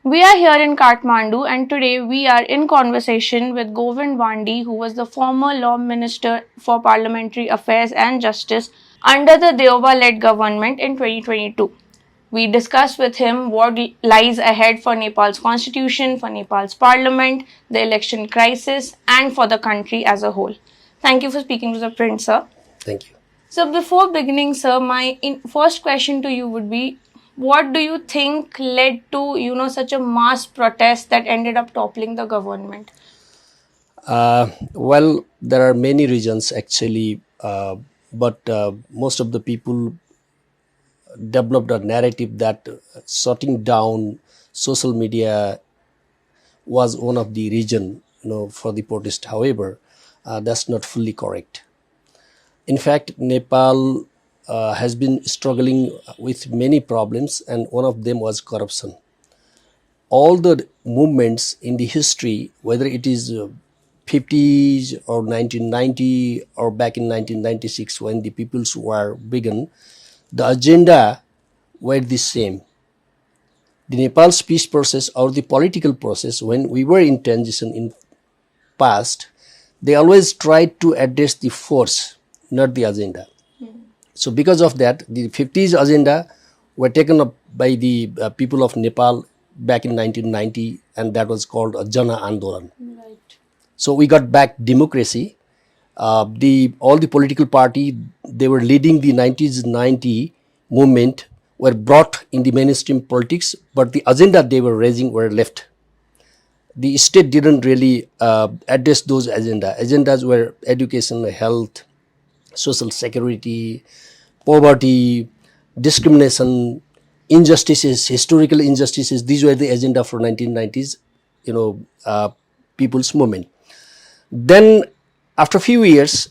We are here in Kathmandu and today we are in conversation with Govinda Bandi, who was the former Law Minister for Parliamentary Affairs and Justice under the Deoba-led government in 2022. We discussed with him what lies ahead for Nepal's constitution, for Nepal's parliament, the election crisis and for the country as a whole. Thank you for speaking to ThePrint, sir. Thank you. So before beginning, sir, my first question to you would be, what do you think led to, such a mass protest that ended up toppling the government? Well, there are many reasons actually, but most of the people developed a narrative that shutting down social media was one of the reason, for the protest. However, that's not fully correct. In fact, Nepal has been struggling with many problems, and one of them was corruption. All the movements in the history, whether it is 50s or 1990 or back in 1996 when the People's War began, the agenda were the same. The Nepal's peace process or the political process, when we were in transition in past, they always tried to address the force, not the agenda. So because of that, the 50s agenda were taken up by the people of Nepal back in 1990, and that was called a Jana Andolan. Right. So we got back democracy. All the political party they were leading the 1990 movement were brought in the mainstream politics, but the agenda they were raising were left. The state didn't really address those agendas. Agendas were education, health, social security, poverty, discrimination, injustices, historical injustices. These were the agenda for 1990s, people's movement. Then after a few years,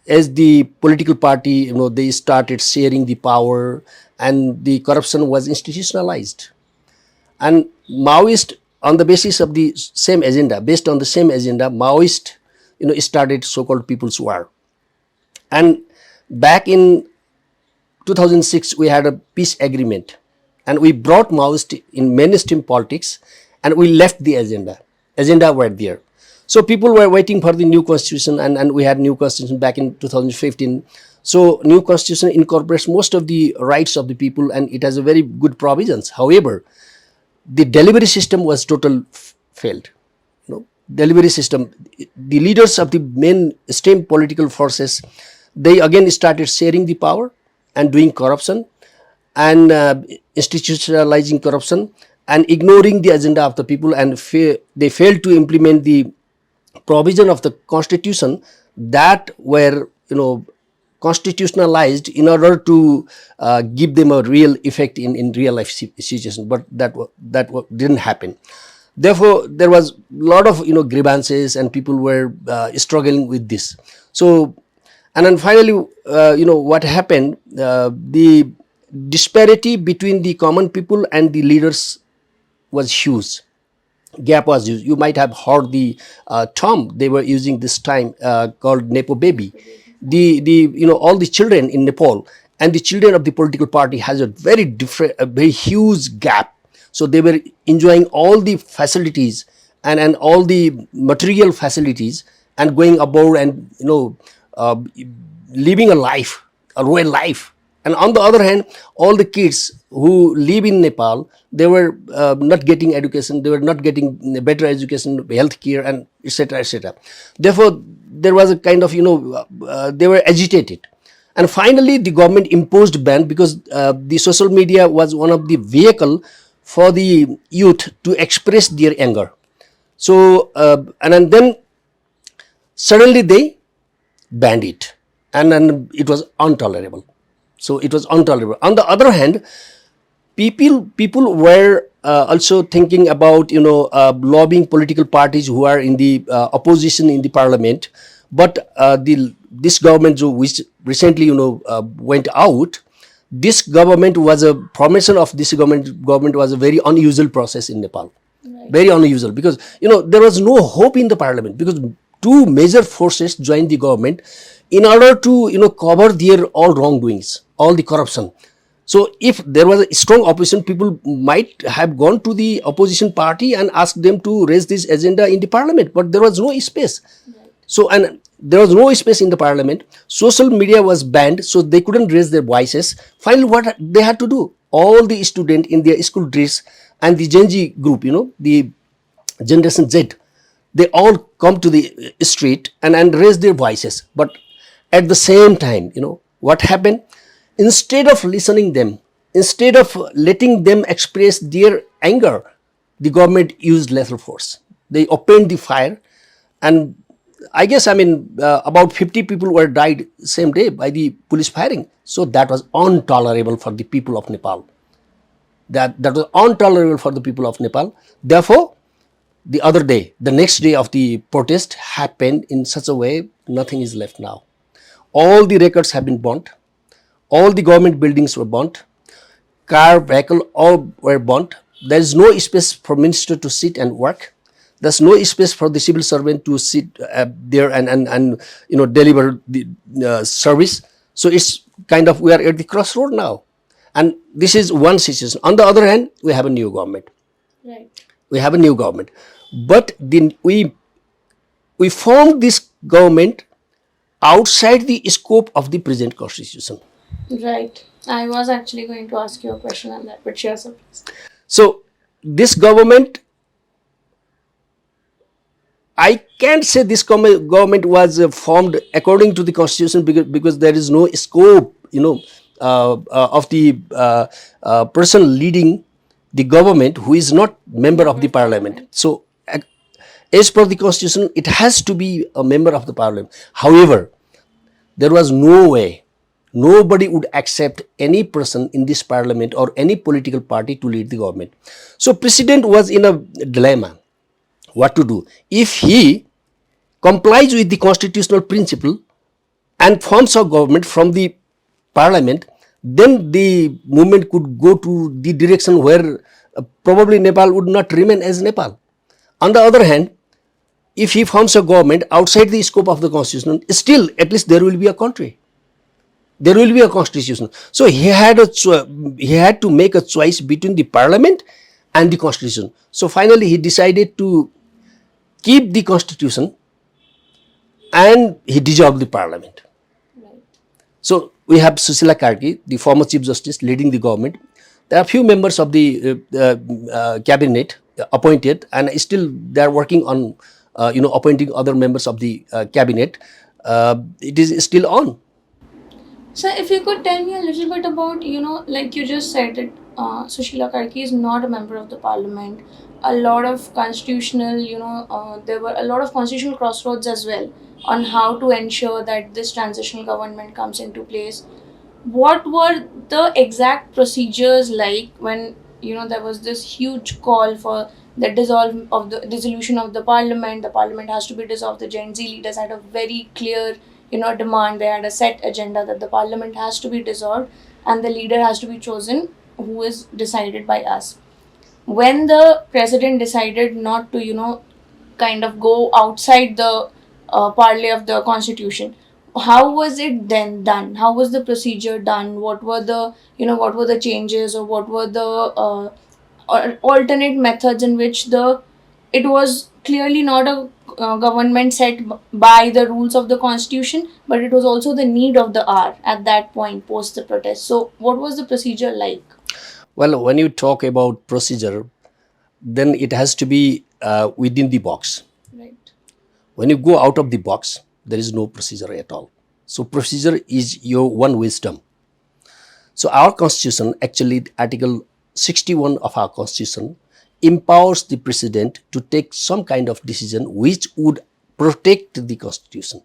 as the political party, they started sharing the power and the corruption was institutionalized. And Maoist, on the basis of the same agenda, based on the same agenda, Maoist, started so-called People's War. And back in 2006, we had a peace agreement and we brought Maoist in mainstream politics and we left the agenda. Agenda were there. So people were waiting for the new constitution and we had new constitution back in 2015. So new constitution incorporates most of the rights of the people and it has a very good provisions. However, the delivery system was total failed. Delivery system, the leaders of the mainstream political forces, they again started sharing the power and doing corruption and institutionalizing corruption and ignoring the agenda of the people, and they failed to implement the provision of the constitution that were constitutionalized in order to give them a real effect in real life situation, but that didn't happen. Therefore, there was a lot of grievances and people were struggling with this. So, and then finally, what happened, the disparity between the common people and the leaders was huge. Gap was huge. You might have heard the term they were using this time called Nepo baby. All the children in Nepal and the children of the political party has a very huge gap. So they were enjoying all the facilities and all the material facilities and going abroad and living a royal life. And on the other hand, all the kids who live in Nepal, they were not getting education, they were not getting better education, health care, and etc., etc. Therefore, there was a kind of, they were agitated. And finally, the government imposed ban because the social media was one of the vehicle for the youth to express their anger. So, and then suddenly they banned it. And then it was intolerable. So it was intolerable. On the other hand, people were also thinking about lobbying political parties who are in the opposition in the parliament. But this government which recently went out, this government was a formation of this government was a very unusual process in Nepal. Right. Very unusual because there was no hope in the parliament because two major forces joined the government in order to cover their all wrongdoings, all the corruption. So if there was a strong opposition, people might have gone to the opposition party and asked them to raise this agenda in the parliament, but there was no space. So, and there was no space in the parliament. Social media was banned, so they couldn't raise their voices. Finally, what they had to do, all the students in their school dress and the Gen Z group, the Generation Z, they all come to the street and raise their voices. But at the same time, what happened? Instead of listening them, instead of letting them express their anger, the government used lethal force. They opened the fire, and I guess, about 50 people were died same day by the police firing. So that was intolerable for the people of Nepal. That was intolerable for the people of Nepal. Therefore, the other day, the next day of the protest happened in such a way, nothing is left now. All the records have been burnt. All the government buildings were burnt. Car, vehicle, all were burnt. There is no space for minister to sit and work. There's no space for the civil servant to sit there and deliver the service. So it's kind of, we are at the crossroad now. And this is one situation. On the other hand, we have a new government. Right. We have a new government. But we formed this government outside the scope of the present constitution. Right. I was actually going to ask you a question on that, but sure, sir, please. So this government, I can't say this government was formed according to the constitution, because there is no scope, of the person leading the government who is not member of the parliament. So as per the constitution, it has to be a member of the parliament. However, there was no way, nobody would accept any person in this parliament or any political party to lead the government. So president was in a dilemma, what to do. If he complies with the constitutional principle and forms a government from the parliament, then the movement could go to the direction where probably Nepal would not remain as Nepal. On the other hand, if he forms a government outside the scope of the constitution, still at least there will be a country. There will be a constitution. So he had to make a choice between the parliament and the constitution. So finally he decided to keep the constitution and he dissolved the parliament. Right. So we have Sushila Karki, the former Chief Justice, leading the government. There are few members of the cabinet appointed, and still they are working on appointing other members of the cabinet. It is still on. So if you could tell me a little bit about, like you just said that Sushila Karki is not a member of the parliament. A lot of constitutional, there were a lot of constitutional crossroads as well on how to ensure that this transitional government comes into place. What were the exact procedures like when, there was this huge call for the dissolution of the parliament? The parliament has to be dissolved. The Gen Z leaders had a very clear demand. They had a set agenda that the parliament has to be dissolved and the leader has to be chosen, who is decided by us. When the president decided not to, kind of go outside the parley of the constitution, how was it then done? How was the procedure done? What were the changes, or what were the alternate methods in which it was clearly not a government set by the rules of the constitution, but it was also the need of the hour at that point post the protest. So what was the procedure like? Well, when you talk about procedure, then it has to be within the box. Right. When you go out of the box, there is no procedure at all. So procedure is your one wisdom. So our constitution, actually Article 61 of our constitution, empowers the president to take some kind of decision which would protect the constitution.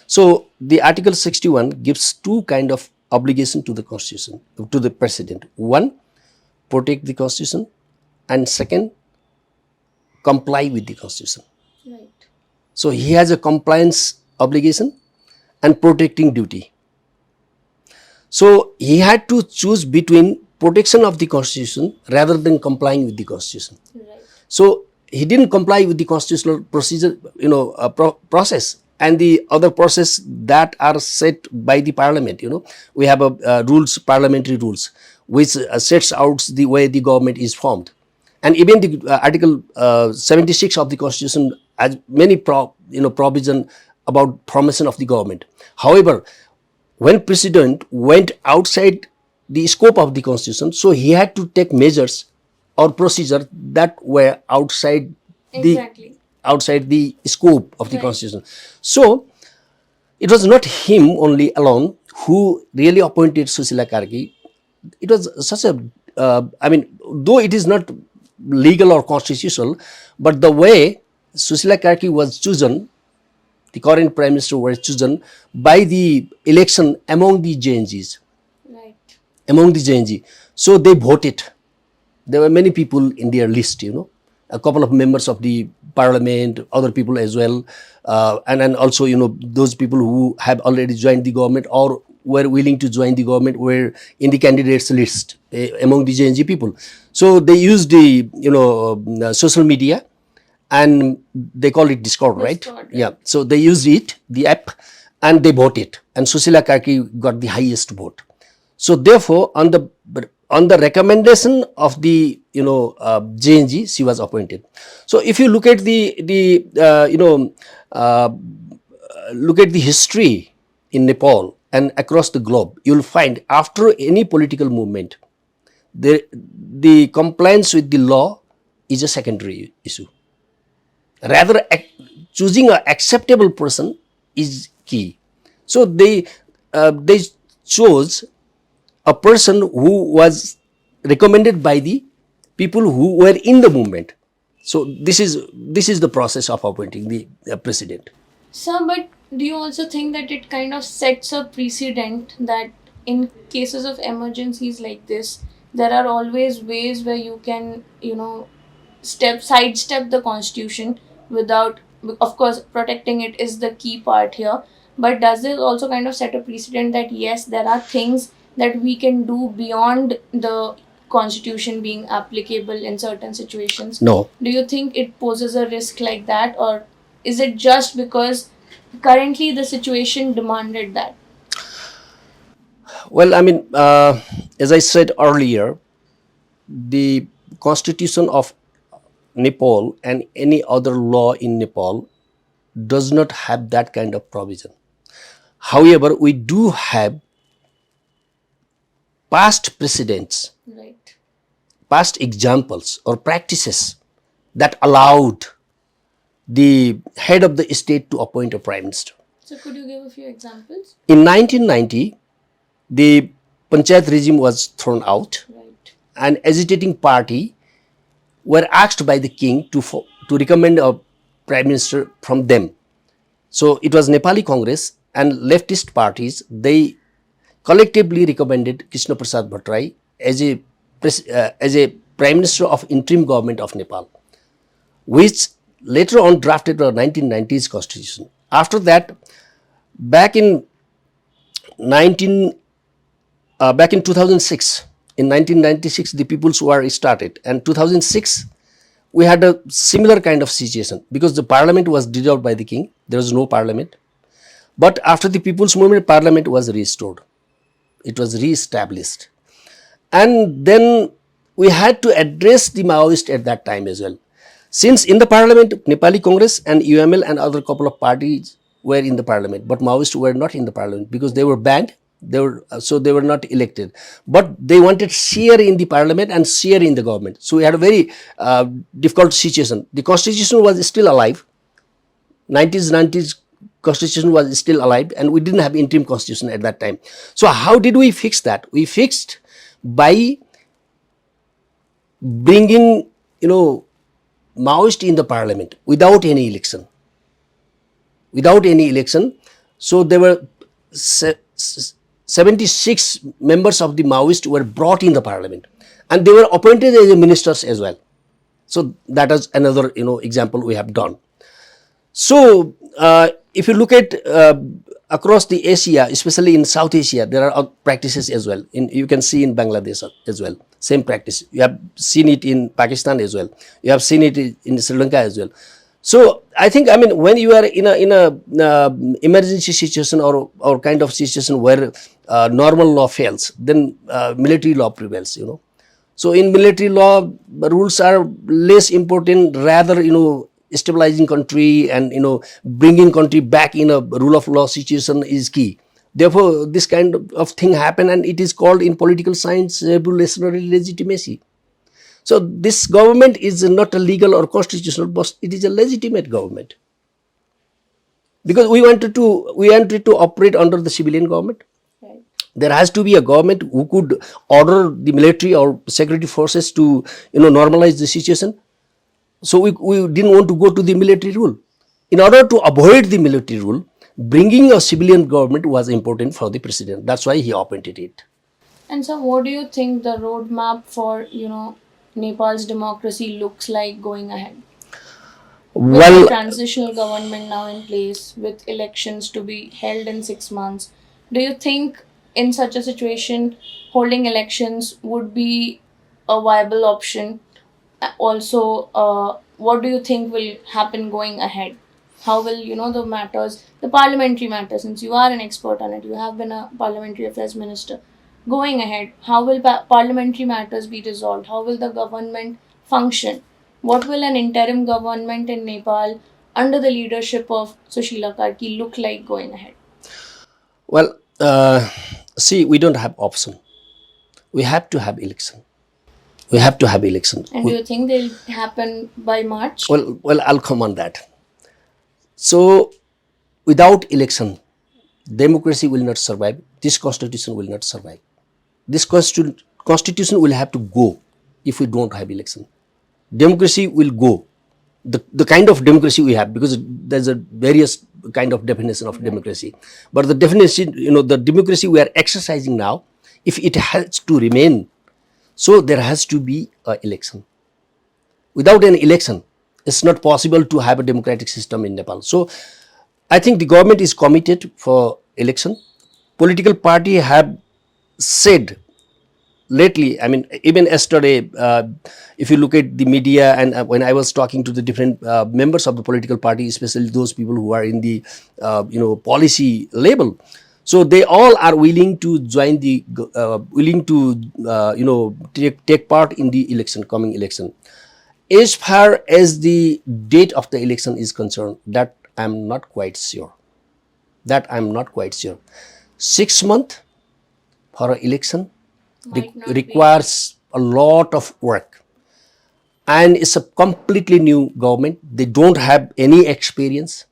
So the Article 61 gives two kind of obligation to the constitution, to the president. One, protect the constitution, and second, comply with the constitution. Right. So he has a compliance obligation and protecting duty. So he had to choose between protection of the constitution rather than complying with the constitution. Right. So he didn't comply with the constitutional procedure, process, and the other process that are set by the parliament. We have a rules, parliamentary rules, which sets out the way the government is formed. And even the article 76 of the constitution has many provision about formation of the government. However, when president went outside the scope of the constitution, so he had to take measures or procedure that were outside Exactly. the scope of the Right. constitution. So it was not him only alone who really appointed Susila Karki. It was such a though it is not legal or constitutional, but the way Susila Karki was chosen, the current prime minister was chosen by the election among the JNGs, Right. among the JNG. So they voted. There were many people in their list, a couple of members of the parliament, other people as well, and then also, those people who have already joined the government or were willing to join the government were in the candidates list among the JNG people. So they used the, social media, and they call it Discord, right? Discord, right. Yeah. So they used it, the app, and they voted, and Susila Karki got the highest vote. So therefore, on the recommendation of the JNG, she was appointed. So if you look at look at the history in Nepal and across the globe, you'll find after any political movement, the compliance with the law is a secondary issue. Rather, choosing an acceptable person is key. So they chose a person who was recommended by the people who were in the movement. So this is the process of appointing the president. Sir, but do you also think that it kind of sets a precedent that in cases of emergencies like this, there are always ways where you can, sidestep the constitution without, of course, protecting it is the key part here. But does this also kind of set a precedent that yes, there are things that we can do beyond the constitution being applicable in certain situations? No. Do you think it poses a risk like that, or is it just because currently the situation demanded that? Well, as I said earlier, the constitution of Nepal and any other law in Nepal does not have that kind of provision. However, we do have past precedents, Right. past examples or practices that allowed the head of the state to appoint a prime minister. So could you give a few examples? In 1990, the panchayat regime was thrown out, Right. and agitating party were asked by the king to recommend a prime minister from them. So it was Nepali Congress and leftist parties. They collectively recommended Krishna Prasad Bhattarai as a prime minister of interim government of Nepal, which later on drafted the 1990s constitution. After that, back in 2006, in 1996, the People's War started, and 2006 we had a similar kind of situation because the parliament was dissolved by the king. There was no parliament. But after the People's Movement, parliament was restored. It was re-established. And then we had to address the Maoists at that time as well. Since in the parliament, Nepali Congress and UML and other couple of parties were in the parliament, but Maoists were not in the parliament because they were banned. They were not elected, but they wanted share in the parliament and share in the government. So we had a very difficult situation. The constitution was still alive. 1990s constitution was still alive, and we didn't have interim constitution at that time. So how did we fix that? We fixed by bringing Maoist in the parliament without any election. So there were 76 members of the Maoist were brought in the parliament, and they were appointed as ministers as well. So that is another example we have done. So if you look at across the Asia, especially in South Asia, there are practices as well. You can see in Bangladesh as well, same practice. You have seen it in Pakistan as well. You have seen it in Sri Lanka as well. So I think, I mean, when you are in a emergency situation, or kind of situation where normal law fails, then military law prevails. So in military law, the rules are less important. Rather, stabilizing country and bringing country back in a rule of law situation is key. Therefore, this kind of thing happen, and it is called in political science revolutionary legitimacy. So this government is not a legal or constitutional, but it is a legitimate government, because we wanted to operate under the civilian government. Right. There has to be a government who could order the military or security forces to normalize the situation. So we didn't want to go to the military rule. In order to avoid the military rule, bringing a civilian government was important for the president. That's why he appointed it. And so, what do you think the roadmap for Nepal's democracy looks like going ahead? With the Well, transitional government now in place, with elections to be held in 6 months, do you think in such a situation holding elections would be a viable option? Also, what do you think will happen going ahead? How will the parliamentary matters, since you are an expert on it, you have been a parliamentary affairs minister. Going ahead, how will parliamentary matters be resolved? How will the government function? What will an interim government in Nepal under the leadership of Sushila Karki look like going ahead? well, see, we don't have option. We have to have election. We have to have election. And do you think they'll happen by March? Well, I'll come on that. So, without election, democracy will not survive. This constitution will not survive. This constitution will have to go if we don't have election. Democracy will go. The kind of democracy we have, because there's a various kind of definition of democracy, but the definition, the democracy we are exercising now, if it has to remain, so there has to be an election. Without an election, it's not possible to have a democratic system in Nepal. So I think the government is committed for election. Political party have said lately, I mean, even yesterday, if you look at the media, and when I was talking to the different members of the political party, especially those people who are in the policy level, so they all are willing to join the take part in the coming election. As far as the date of the election is concerned, that I'm not quite sure. 6 months for an election requires a lot of work, and it's a completely new government. They don't have any experience.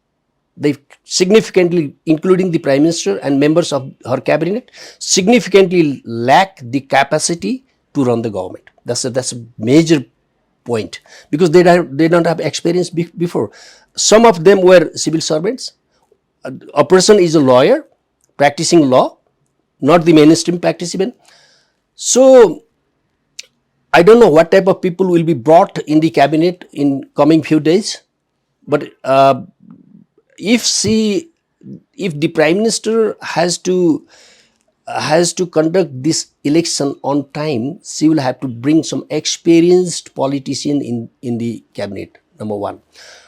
They significantly, including the Prime Minister and members of her cabinet, significantly lack the capacity to run the government. That's a major point, because they don't have experience before. Some of them were civil servants. A person is a lawyer practicing law, not the mainstream participant. So I don't know what type of people will be brought in the cabinet in coming few days, but if the Prime Minister has to conduct this election on time, she will have to bring some experienced politician in the cabinet. Number one.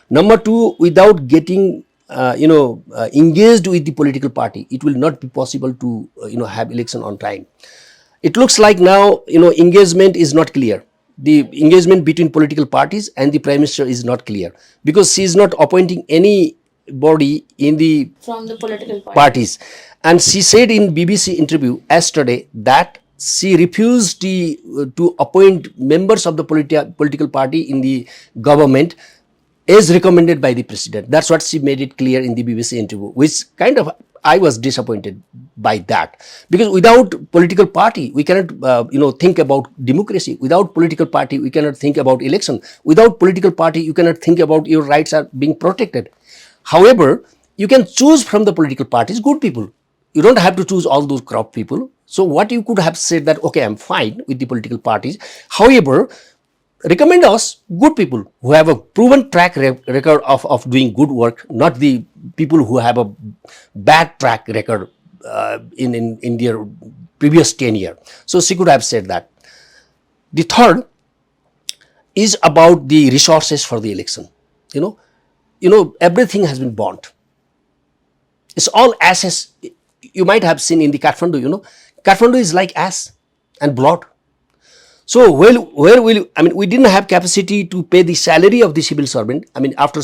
Number two, without getting engaged with the political party, it will not be possible to have election on time. It looks like now engagement is not clear. The engagement between political parties and the Prime Minister is not clear, because she is not appointing anybody from the political parties. And she said in BBC interview yesterday that she refused to appoint members of the political party in the government as recommended by the president. That's what she made it clear in the BBC interview, which kind of I was disappointed by that, because without political party we cannot think about democracy. Without political party we cannot think about election. Without political party you cannot think about your rights are being protected. However, you can choose from the political parties good people. You don't have to choose all those corrupt people. So what you could have said that, okay, I'm fine with the political parties. However, recommend us good people who have a proven track record of doing good work, not the people who have a bad track record in their previous tenure. So she could have said that. The third is about the resources for the election. everything has been burnt. It's all ashes. You might have seen in the Kathmandu, Kathmandu is like ash and blood. So where will we didn't have capacity to pay the salary of the civil servant. After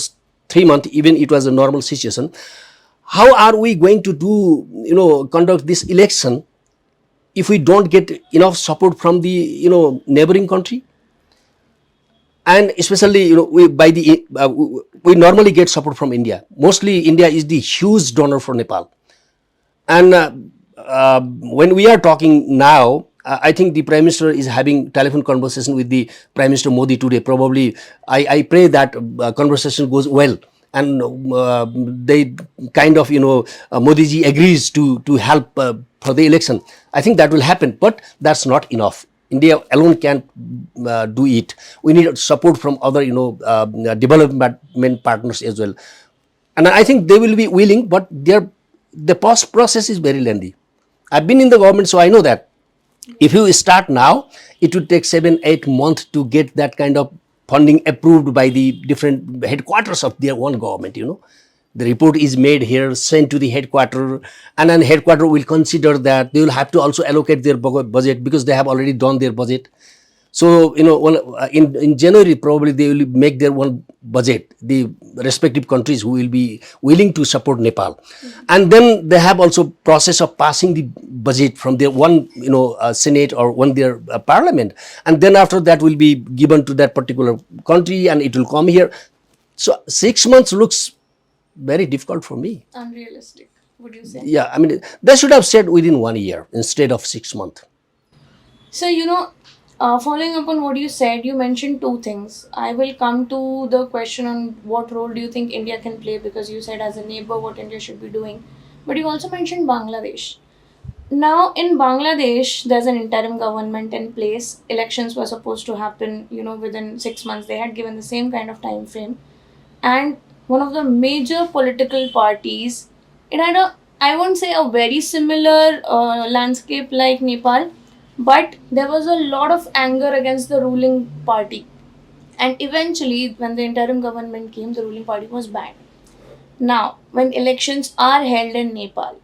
3 months, even it was a normal situation. How are we going to conduct this election if we don't get enough support from the neighboring country? And especially we normally get support from India. Mostly India is the huge donor for Nepal. And when we are talking now, I think the Prime Minister is having telephone conversation with the Prime Minister Modi today. Probably, I pray that conversation goes well, and they kind of Modi ji agrees to help for the election. I think that will happen, but that's not enough. India alone can't do it. We need support from other development partners as well, and I think they will be willing, but the process is very lengthy. I've been in the government, so I know that if you start now, it will take 7-8 months to get that kind of funding approved by the different headquarters of their own government. The report is made here, sent to the headquarter, and then headquarter will consider that they will have to also allocate their budget because they have already done their budget. So in January probably they will make their own budget, the respective countries who will be willing to support Nepal, and then they have also process of passing the budget from their one Senate or one their parliament, and then after that will be given to that particular country and it will come here. So 6 months looks very difficult for me. Unrealistic, would you say? Yeah, they should have said within 1 year instead of 6 months. So, following up on what you said, you mentioned two things. I will come to the question on what role do you think India can play, because you said as a neighbor what India should be doing. But you also mentioned Bangladesh. Now, in Bangladesh, there's an interim government in place. Elections were supposed to happen, within 6 months. They had given the same kind of time frame. And one of the major political parties, it had I won't say a very similar landscape like Nepal, but there was a lot of anger against the ruling party. And eventually, when the interim government came, the ruling party was banned. Now, when elections are held in Nepal,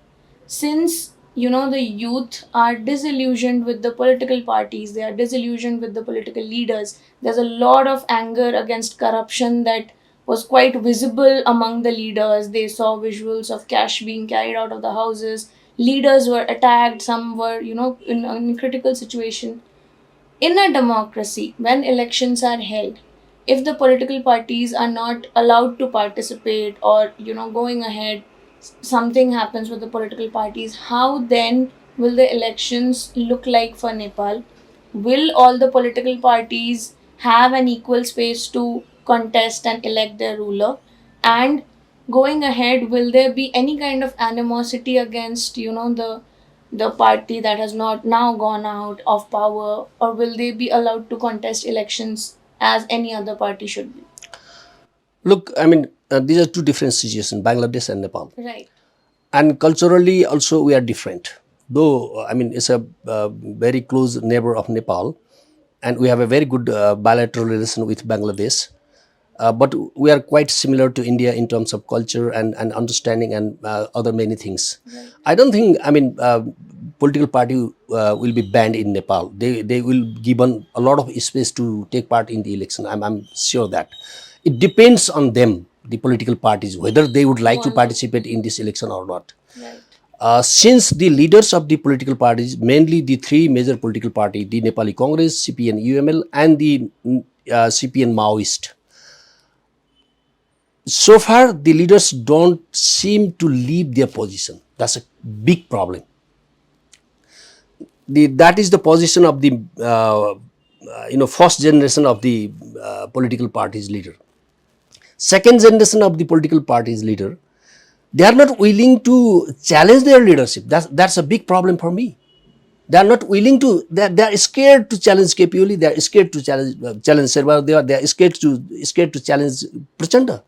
since the youth are disillusioned with the political parties, they are disillusioned with the political leaders, there's a lot of anger against corruption that was quite visible among the leaders. They saw visuals of cash being carried out of the houses. Leaders were attacked. Some were, in a critical situation. In a democracy, when elections are held, if the political parties are not allowed to participate or, going ahead, something happens with the political parties, how then will the elections look like for Nepal? Will all the political parties have an equal space to contest and elect their ruler? And going ahead, will there be any kind of animosity against the party that has not now gone out of power, or will they be allowed to contest elections as any other party should be? Look, these are two different situations, Bangladesh and Nepal. Right. And culturally also we are different. Though, it's a very close neighbor of Nepal, and we have a very good bilateral relation with Bangladesh. But we are quite similar to India in terms of culture and understanding and other many things. Right. I don't think, political party will be banned in Nepal. They will given a lot of space to take part in the election. I'm sure that. It depends on them, the political parties, whether they would like to participate in this election or not. Right. Since the leaders of the political parties, mainly the three major political parties, the Nepali Congress, CPN UML, and the CPN Maoist, so far the leaders don't seem to leave their position. That's a big problem. That is the position of the first generation of the political party's leader. Second generation of the political party's leader, they are not willing to challenge their leadership. That's a big problem for me. They are not willing to. They are scared to challenge KP. They are scared to challenge Sharma. They are scared to challenge Prachanda.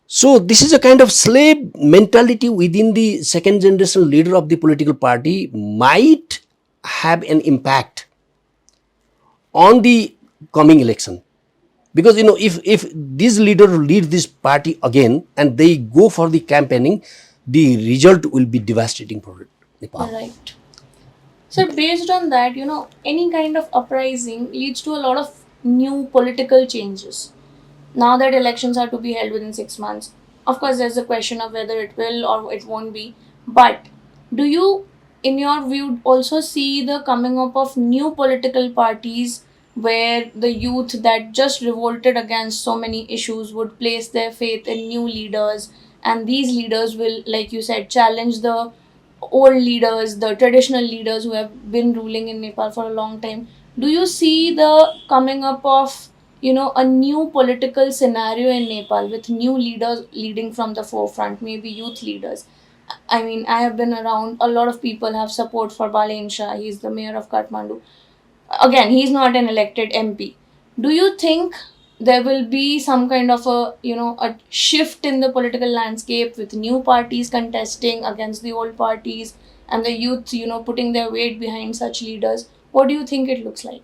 So this is a kind of slave mentality within the second generation leader of the political party, might have an impact on the coming election. Because if these leaders lead this party again and they go for the campaigning, the result will be devastating for Nepal. Right. So based on that, any kind of uprising leads to a lot of new political changes. Now that elections are to be held within 6 months, of course, there's a question of whether it will or it won't be. But do you, in your view, also see the coming up of new political parties where the youth that just revolted against so many issues would place their faith in new leaders, and these leaders will, like you said, challenge the old leaders, the traditional leaders who have been ruling in Nepal for a long time? Do you see the coming up of a new political scenario in Nepal with new leaders leading from the forefront, maybe youth leaders? I mean, I have been around, a lot of people have support for Balen Shah. He's the mayor of Kathmandu. Again, he's not an elected MP. Do you think there will be some kind of a shift in the political landscape with new parties contesting against the old parties and the youth, putting their weight behind such leaders? What do you think it looks like?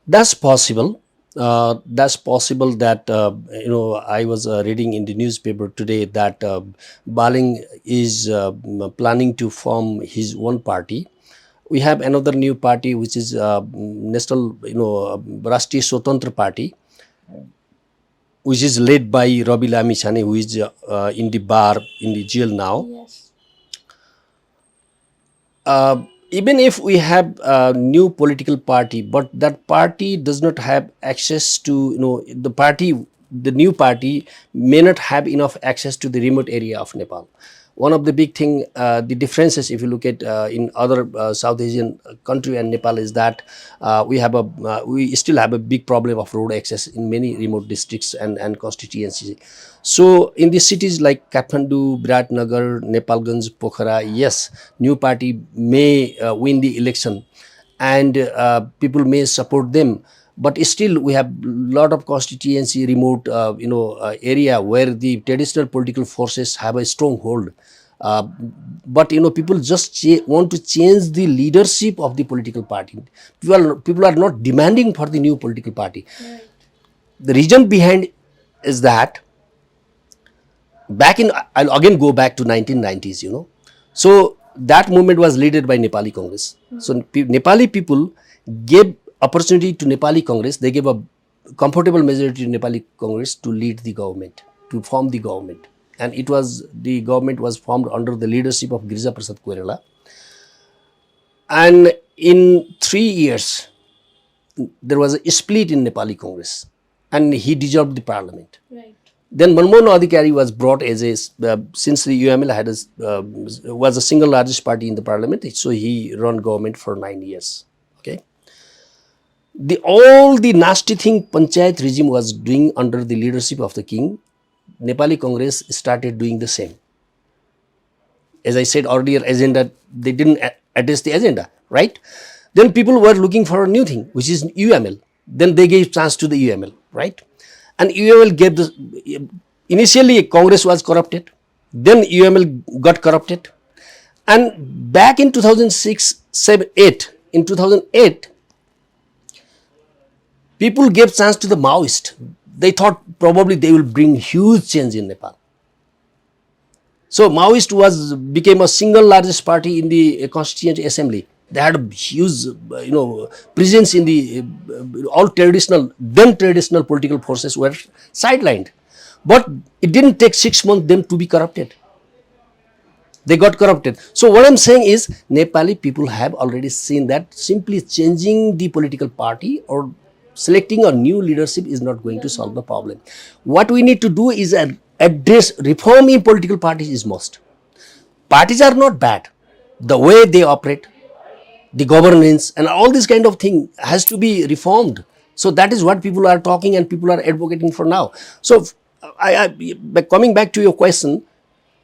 That's possible. That's possible that I was reading in the newspaper today that Baling is planning to form his own party. We have another new party which is National Rashtriya Swatantra Party, which is led by Rabi Lami Chane, who is in the bar, in the jail now. Yes. Even if we have a new political party, but that party does not have access to, the new party may not have enough access to the remote area of Nepal. One of the big thing, the differences, if you look at in other South Asian country and Nepal, is that we still have a big problem of road access in many remote districts and constituencies. So in the cities like Kathmandu, Biratnagar, Nepalganj, Pokhara, yes, new party may win the election and people may support them. But still, we have lot of constituency remote, area where the traditional political forces have a strong hold. But people just want to change the leadership of the political party. People are not demanding for the new political party. Right. The reason behind is that I'll again go back to 1990s. So that movement was led by Nepali Congress. So Nepali people gave opportunity to Nepali Congress. They gave a comfortable majority to Nepali Congress to lead the government, to form the government. And the government was formed under the leadership of Girija Prasad Koirala. And in 3 years, there was a split in Nepali Congress and he dissolved the parliament. Right. Then Manmohan Adhikari was brought as since the UML was the single largest party in the parliament, so he ran government for 9 years. Okay. All the nasty thing Panchayat regime was doing under the leadership of the king, Nepali Congress started doing the same. As I said earlier, agenda, they didn't address the agenda, right? Then people were looking for a new thing, which is UML. Then they gave chance to the UML, right? And UML gave initially Congress was corrupted, then UML got corrupted. And back in 2006, 7, 8, in 2008, people gave chance to the Maoist. They thought probably they will bring huge change in Nepal. So Maoist became a single largest party in the Constituent Assembly. They had a huge, presence in the all traditional political forces were sidelined. But it didn't take 6 months them to be corrupted. They got corrupted. So what I'm saying is, Nepali people have already seen that simply changing the political party or selecting a new leadership is not going to solve the problem. What we need to do is address reform in political parties is must. Parties are not bad. The way they operate, the governance and all this kind of thing has to be reformed. So that is what people are talking and people are advocating for now. So coming back to your question,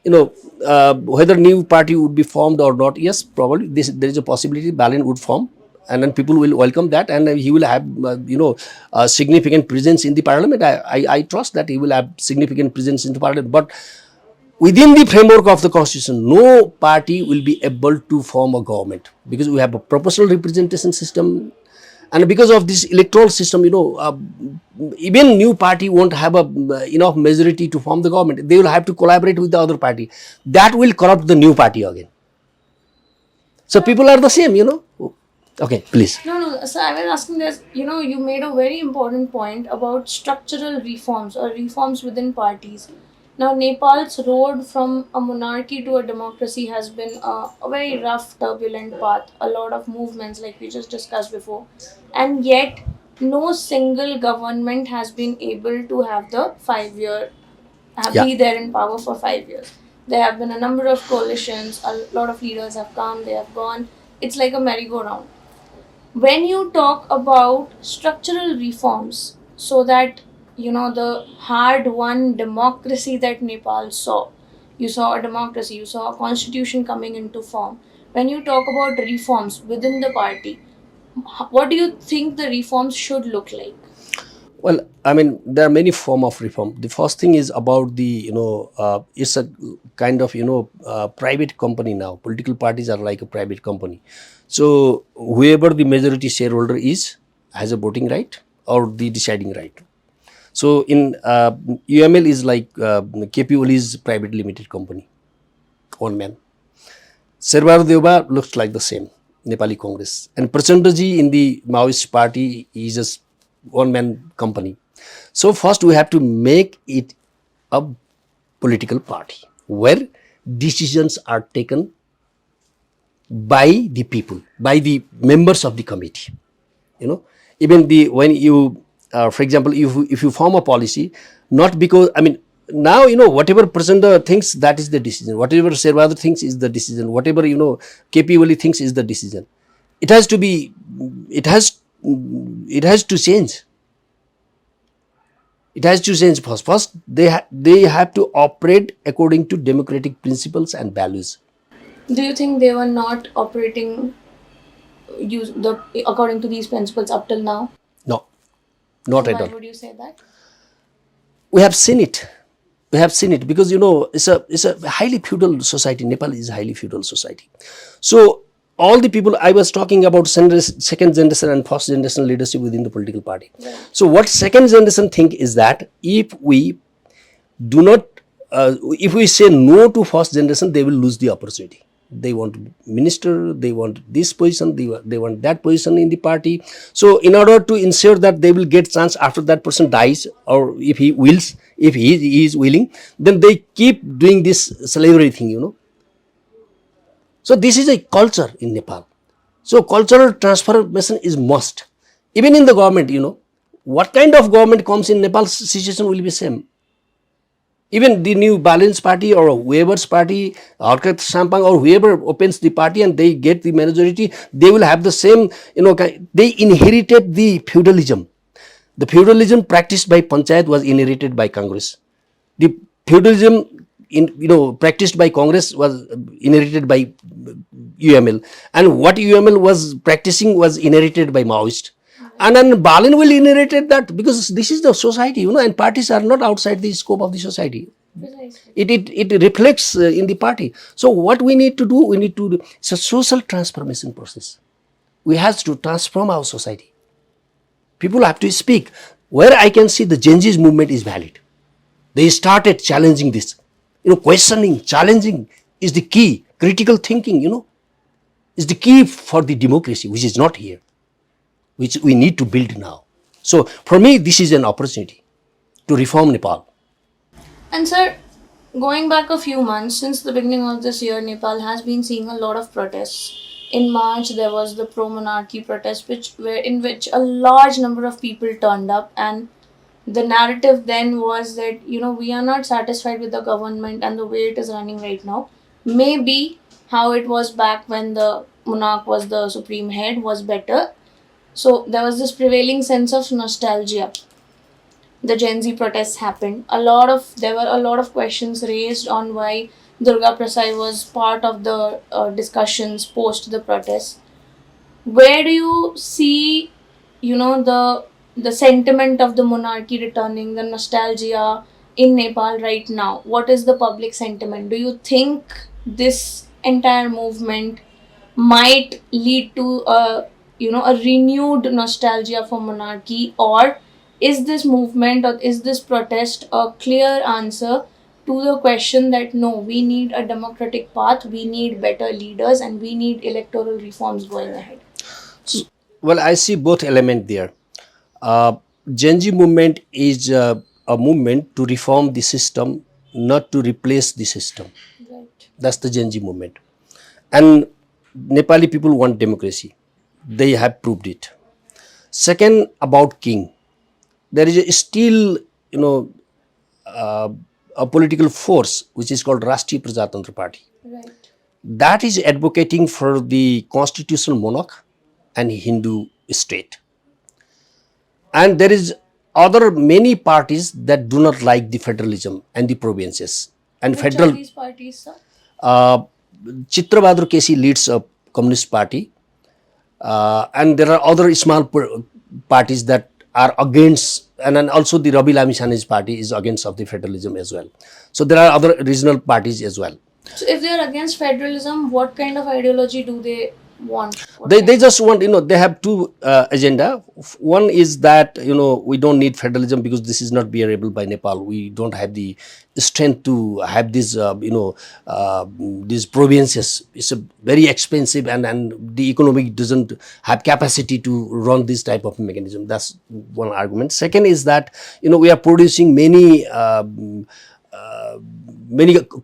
whether new party would be formed or not, yes, probably there is a possibility Balen would form. And then people will welcome that, and he will have, a significant presence in the parliament. I trust that he will have significant presence in the parliament. But within the framework of the constitution, no party will be able to form a government because we have a proportional representation system, And because of this electoral system, even new party won't have a enough majority to form the government. They will have to collaborate with the other party. That will corrupt the new party again. So people are the same, Okay, please. No, no. So I was asking this, you made a very important point about structural reforms or reforms within parties. Now, Nepal's road from a monarchy to a democracy has been a very rough, turbulent path. A lot of movements, like we just discussed before. And yet, no single government has been able to have the 5 year, Yeah. be there in power for 5 years. There have been a number of coalitions, a lot of leaders have come, they have gone. It's like a merry-go-round. When you talk about structural reforms, so that the hard won democracy that Nepal saw, you saw a democracy, you saw a constitution coming into form. When you talk about reforms within the party, what do you think the reforms should look like? Well, I mean, there are many form of reform. The first thing is about it's a kind of, private company now. Political parties are like a private company. So whoever the majority shareholder is has a voting right or the deciding right. So in UML is like KPOL is private limited company, one man. Sherbahadur Deuba looks like the same, Nepali Congress. And Prachandaji in the Maoist party is just one man company. So first we have to make it a political party where decisions are taken by the people, by the members of the committee. Even when you, for example, if you form a policy, not because, I mean, now, whatever Prasanda thinks, that is the decision. Whatever Sherbahadur thinks is the decision. Whatever, KP Oli thinks is the decision. It has to be, it has to change. It has to change first. First, they have to operate according to democratic principles and values. Do you think they were not operating according to these principles up till now? No, not So at why all. would you say that? We have seen it. We have seen it because it's a highly feudal society. Nepal is a highly feudal society. So all the people I was talking about, second generation and first generation leadership within the political party. Right. So what second generation think is that if we do not, if we say no to first generation, they will lose the opportunity. They want minister, they want this position, they want that position in the party. So in order to ensure that they will get chance after that person dies, or if he wills, if he is willing, then they keep doing this slavery thing. So this is a culture in Nepal. So cultural transformation is must. Even in the government, what kind of government comes in Nepal, situation will be same. Even the new Balance party or whoever's party, Harkat Sampang or whoever opens the party and they get the majority, they will have the same, they inherited the feudalism. The feudalism practiced by Panchayat was inherited by Congress. The feudalism practiced by Congress was inherited by UML. And what UML was practicing was inherited by Maoist. And then Balin will inherit that because this is the society, and parties are not outside the scope of the society. Precisely. It reflects in the party. So what we need to do, it's a social transformation process. We have to transform our society. People have to speak. Where I can see the Gen Z's movement is valid. They started challenging this. Questioning, challenging is the key. Critical thinking, is the key for the democracy, which is not here, which we need to build now. So for me, this is an opportunity to reform Nepal. And sir, going back a few months, since the beginning of this year, Nepal has been seeing a lot of protests. In March, there was the pro-monarchy protest, in which a large number of people turned up, and the narrative then was that we are not satisfied with the government and the way it is running right now. Maybe how it was back when the monarch was the supreme head was better. So there was this prevailing sense of nostalgia. The Gen Z protests happened. There were a lot of questions raised on why Durga Prasad was part of the discussions post the protests. Where do you see, the sentiment of the monarchy returning, the nostalgia in Nepal right now? What is the public sentiment? Do you think this entire movement might lead to a a renewed nostalgia for monarchy, or is this movement or is this protest a clear answer to the question that no, we need a democratic path, we need better leaders, and we need electoral reforms going ahead? Well, I see both element there. Uh, Gen Z movement is a movement to reform the system, not to replace the system. Right. That's the Gen Z movement. And Nepali people want democracy. They have proved it. Second, about king, there is still, a political force which is called Rashtriya Prajatantra Party. Right. That is advocating for the constitutional monarch and Hindu state. And there is other many parties that do not like the federalism and the provinces. And Which federal, are these parties, sir? Chitra Bahadur Kesi leads a communist party, and there are other small parties that are against, and then also the Rabi Lami Sane's party is against of the federalism as well. So there are other regional parties as well. So if they are against federalism, what kind of ideology do they want? They just want, they have two agenda. One is that, we don't need federalism because this is not bearable by Nepal. We don't have the strength to have this, these provinces. It's a very expensive, and the economy doesn't have capacity to run this type of mechanism. That's one argument. Second is that, we are producing many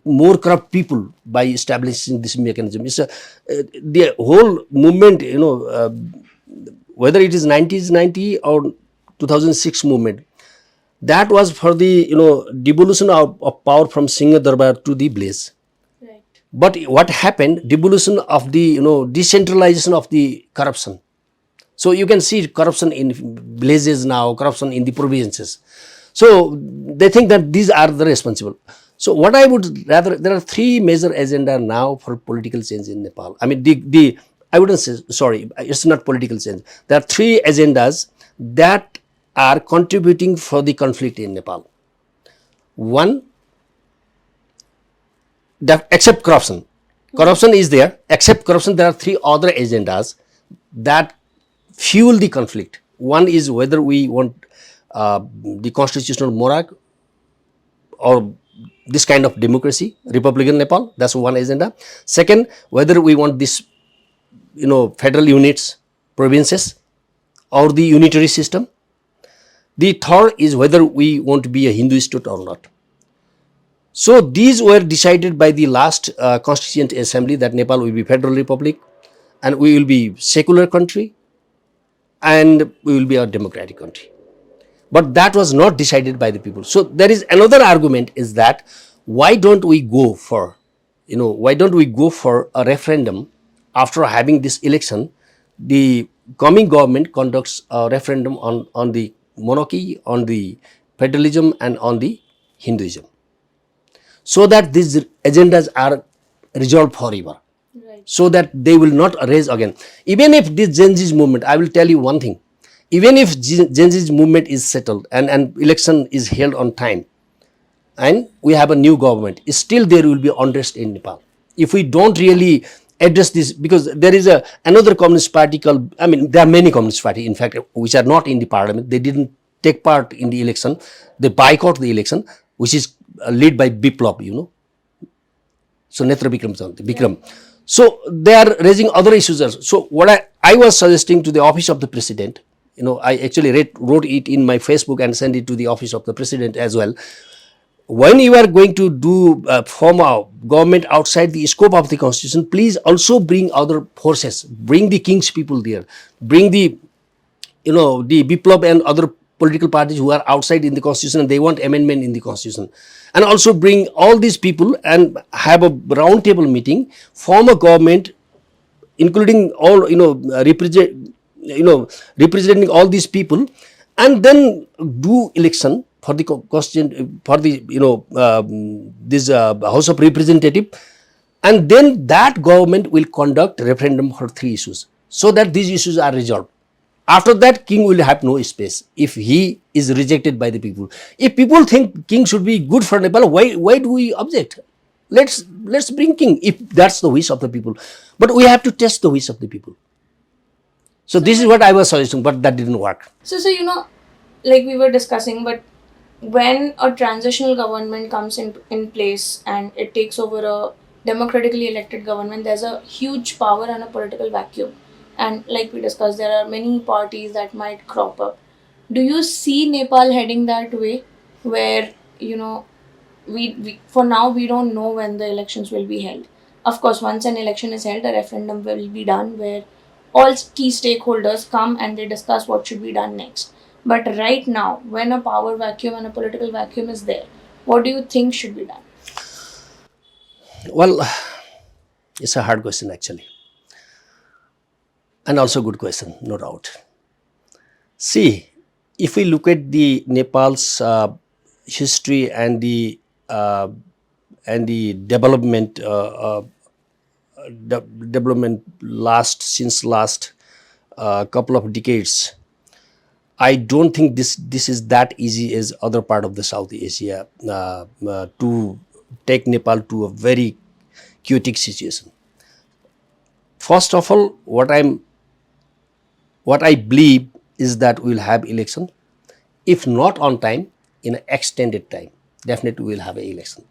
more corrupt people by establishing this mechanism. It's the whole movement, whether it is 1990 or 2006 movement, that was for the devolution of power from Singha Darbar to the Blaze. Right. But what happened? Devolution of the decentralization of the corruption. So you can see corruption in Blazes now, corruption in the provinces. So they think that these are the responsible. So what I would rather, there are three major agenda now for political change in Nepal. I mean, I wouldn't say, sorry, it's not political change. There are three agendas that are contributing for the conflict in Nepal. One, except corruption. Corruption is there. Except corruption, there are three other agendas that fuel the conflict. One is whether we want the constitutional monarch or this kind of democracy, Republican Nepal. That's one agenda. Second, whether we want this, federal units, provinces, or the unitary system. The third is whether we want to be a Hindu state or not. So these were decided by the last Constituent Assembly that Nepal will be federal republic, and we will be secular country, and we will be a democratic country. But that was not decided by the people. So there is another argument is that why don't we go for, a referendum after having this election? The coming government conducts a referendum on the monarchy, on the federalism, and on the Hinduism, so that these agendas are resolved forever. Right. So that they will not raise again. Even if this Gen Z movement, I will tell you one thing. Even if Gen Z's movement is settled and election is held on time and we have a new government, still there will be unrest in Nepal. If we don't really address this, because there is another communist party called, there are many communist parties, in fact, which are not in the parliament. They didn't take part in the election. They boycott the election, which is led by Biplab, So Netra Bikram. Yeah. So they are raising other issues. So what I was suggesting to the office of the president, I actually wrote it in my Facebook and sent it to the office of the president as well. When you are going to do form a government outside the scope of the constitution, please also bring other forces, bring the king's people there, bring the, the Biplab and other political parties who are outside in the constitution and they want amendment in the constitution, and also bring all these people and have a round table meeting, form a government, including all, representing all these people, and then do election for the constituent, for the this House of Representative, and then that government will conduct referendum for three issues, so that these issues are resolved. After that, king will have no space if he is rejected by the people. If people think king should be good for Nepal, why do we object? Let's bring king if that's the wish of the people. But we have to test the wish of the people. So this is what I was suggesting, but that didn't work. So, like we were discussing, but when a transitional government comes in place and it takes over a democratically elected government, there's a huge power and a political vacuum. And like we discussed, there are many parties that might crop up. Do you see Nepal heading that way, where, we for now we don't know when the elections will be held? Of course, once an election is held, a referendum will be done where all key stakeholders come and they discuss what should be done next. But right now, when a power vacuum and a political vacuum is there, what do you think should be done? Well, it's a hard question actually, and also good question, no doubt. See, if we look at the Nepal's history and the development development since last couple of decades, I don't think this is that easy as other part of the South Asia to take Nepal to a very chaotic situation. First of all, what I believe is that we will have election. If not on time, in an extended time, definitely we will have an election.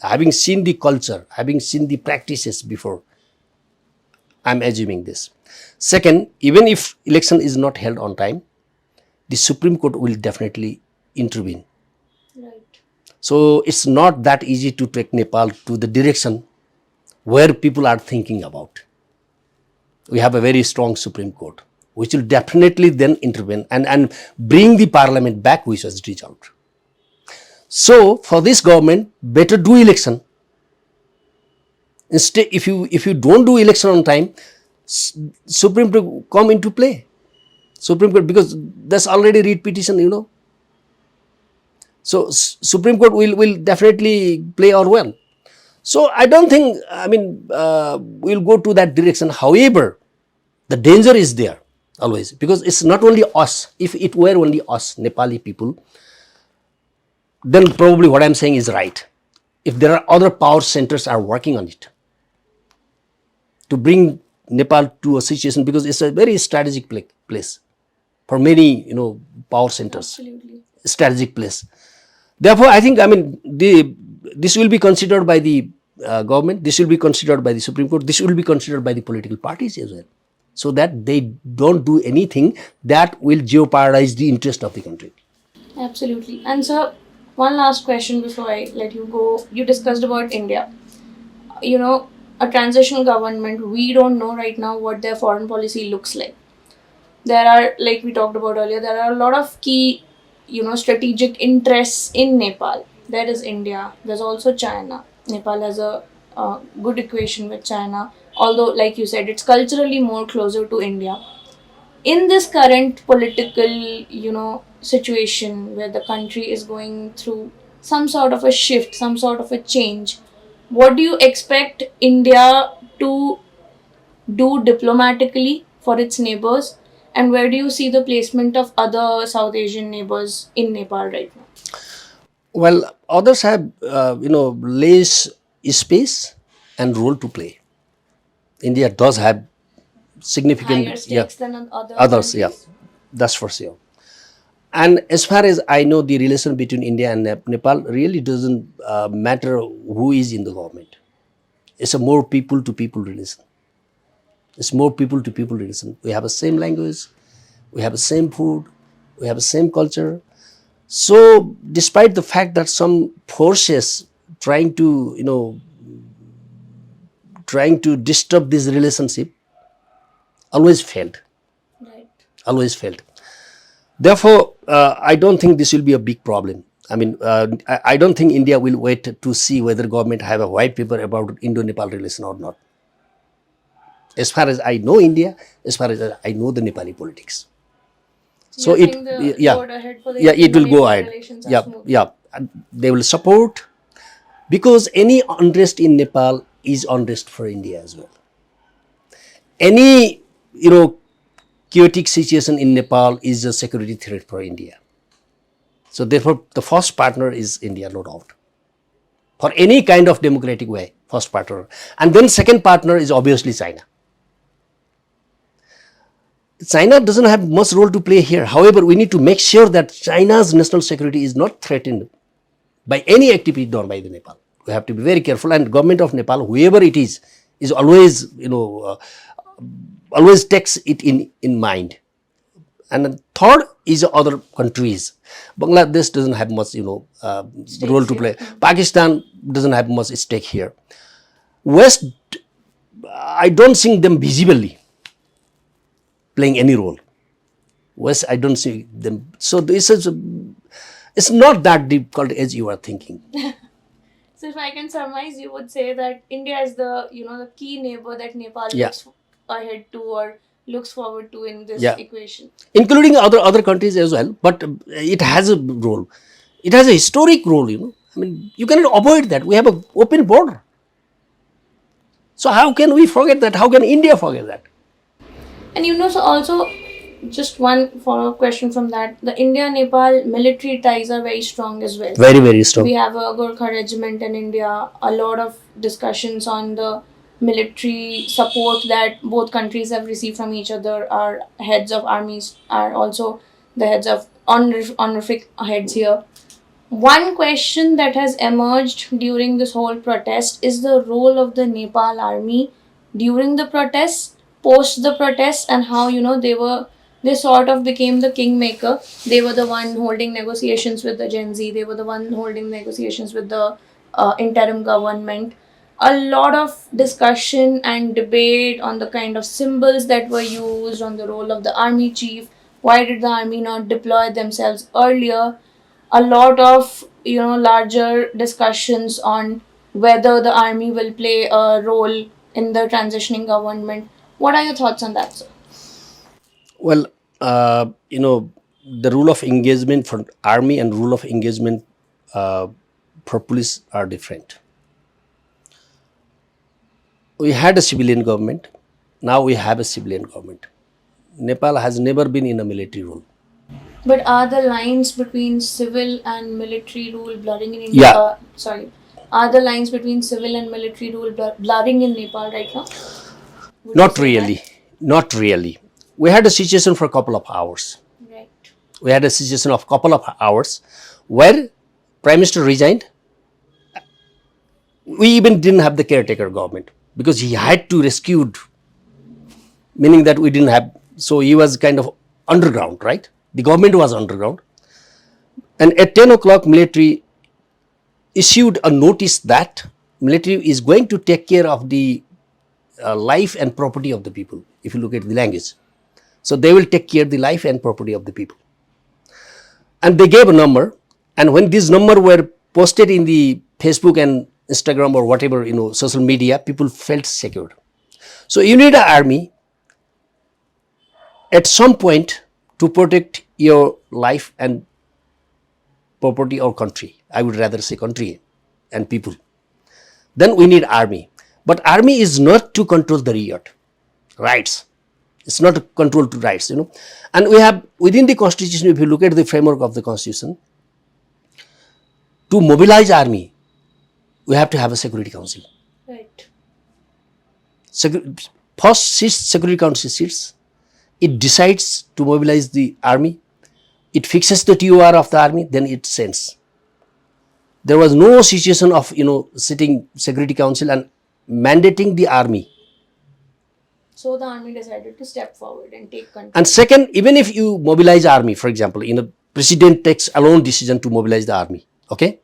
Having seen the culture, having seen the practices before, I'm assuming this. Second, even if election is not held on time, the Supreme Court will definitely intervene. Right. So it's not that easy to take Nepal to the direction where people are thinking about. We have a very strong Supreme Court, which will definitely then intervene and bring the parliament back, which was dissolved. So for this government, better do election. Instead, if you don't do election on time, Supreme Court come into play. Supreme Court, because that's already read petition, So Supreme Court will definitely play our well. So I don't think, we'll go to that direction. However, the danger is there always, because it's not only us. If it were only us, Nepali people, then probably what I'm saying is right. If there are other power centers are working on it to bring Nepal to a situation, because it's a very strategic place for many, power centers. Absolutely. Strategic place. Therefore, I think, this will be considered by the government, this will be considered by the Supreme Court, this will be considered by the political parties as well, so that they don't do anything that will jeopardize the interest of the country. Absolutely. And sir, one last question before I let you go. You discussed about India. A transitional government, we don't know right now what their foreign policy looks like. There are, like we talked about earlier, there are a lot of key, strategic interests in Nepal. There is India, there's also China. Nepal has a good equation with China, although, like you said, it's culturally more closer to India. In this current political, situation where the country is going through some sort of a shift, some sort of a change, what do you expect India to do diplomatically for its neighbors, and where do you see the placement of other South Asian neighbors in Nepal right now? Well, others have, less space and role to play. India does have significant Higher stakes than other others, countries? that's for sure. And as far as I know, the relation between India and Nepal really doesn't matter who is in the government. It's a more people to people relation. It's more people to people relation. We have the same language, we have the same food, we have the same culture. So despite the fact that some forces trying to disturb this relationship, always failed. Right. Always failed. Therefore, I don't think this will be a big problem. I don't think India will wait to see whether government have a white paper about Indo-Nepal relation or not. As far as I know India, as far as I know the Nepali politics. So you think the road ahead for the it will go Indo-Nepal ahead. relations are smooth? And they will support, because any unrest in Nepal is unrest for India as well. Any chaotic situation in Nepal is a security threat for India. So therefore, the first partner is India, no doubt. For any kind of democratic way, first partner. And then second partner is obviously China. China doesn't have much role to play here. However, we need to make sure that China's national security is not threatened by any activity done by the Nepal. We have to be very careful, and government of Nepal, whoever it is always, always takes it in mind. And then third is other countries. Bangladesh doesn't have much, role to play. Pakistan doesn't have much stake here. West, I don't think them visibly playing any role. West, I don't see them. So this is, it's not that difficult as you are thinking. So if I can surmise, you would say that India is the the key neighbor that Nepal Yeah. looks ahead to or looks forward to in this Yeah. equation. Including other countries as well, but it has a role. It has a historic role, I mean, you cannot avoid that. We have an open border. So how can we forget that? How can India forget that? And so also, just one follow-up question from that. The India-Nepal military ties are very strong as well. Very, very strong. We have a Gorkha regiment in India. A lot of discussions on the military support that both countries have received from each other. Our heads of armies are also the heads of honorific heads here. One question that has emerged during this whole protest is the role of the Nepal army during the protests, post the protests, and how they sort of became the kingmaker. They were the one holding negotiations with the Gen Z. They were the one holding negotiations with the interim government. A lot of discussion and debate on the kind of symbols that were used, on the role of the army chief. Why did the army not deploy themselves earlier? A lot of larger discussions on whether the army will play a role in the transitioning government. What are your thoughts on that, sir? Well, the rule of engagement for army and rule of engagement for police are different. We had a civilian government. Now we have a civilian government. Nepal has never been in a military rule. But are the lines between civil and military rule blurring in India? Yeah. Are the lines between civil and military rule blurring in Nepal right now? Would you Not say really. Not really. We had a situation for a couple of hours. that? Right. We had a situation of couple of hours where Prime Minister resigned. We even didn't have the caretaker government because he had to rescue, meaning that we didn't have. So he was kind of underground, right? The government was underground. And at 10 o'clock, military issued a notice that military is going to take care of the life and property of the people, if you look at the language. So they will take care of the life and property of the people. And they gave a number. And when these numbers were posted in the Facebook and Instagram or whatever, social media, people felt secured. So you need an army at some point to protect your life and property or country. I would rather say country and people. Then we need army. But army is not to control the riot, rights. It's not to control to rights, And we have, within the constitution, if you look at the framework of the constitution, to mobilize army, we have to have a security council. Right. First security council sits, it decides to mobilize the army, it fixes the TOR of the army, then it sends. There was no situation of, sitting security council and mandating the army. So the army decided to step forward and take control. And second, even if you mobilize army, for example, president takes alone decision to mobilize the army, okay?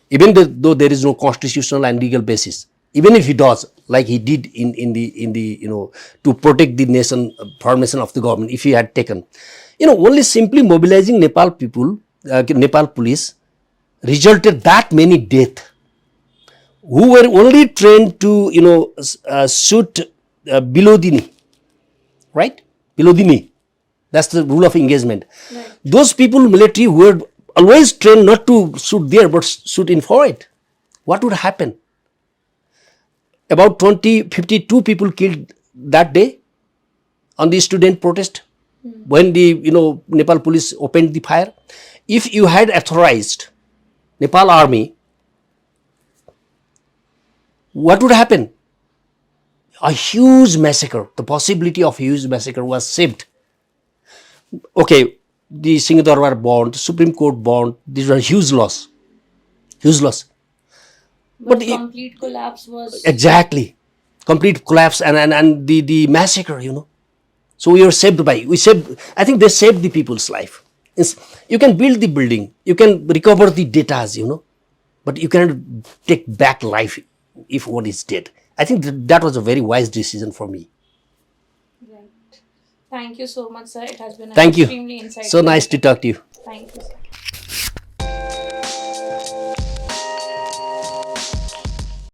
Even though there is no constitutional and legal basis, even if he does, like he did in the to protect the nation, formation of the government, if he had taken, only simply mobilizing Nepal people, Nepal police, resulted that many deaths, who were only trained to shoot below the knee, right? Below the knee. That's the rule of engagement. Right. Those people, military, who were always trained not to shoot there but shoot in forward, what would happen? About 52 people killed that day on the student protest when the Nepal police opened the fire. If you had authorized Nepal army, what would happen? A huge massacre, the possibility of huge massacre was saved Okay, the Singhdurbar bond, Supreme Court bond, these were huge loss. Huge loss. But But complete collapse was exactly, complete collapse and the massacre, you know. So we were saved by, we saved, I think they saved the people's life. You can build the building, you can recover the datas, you know, but you cannot take back life if one is dead. I think that was a very wise decision for me. right. Thank you so much, sir. It has been an Thank you. extremely insightful. So nice to talk to you. Thank you, sir.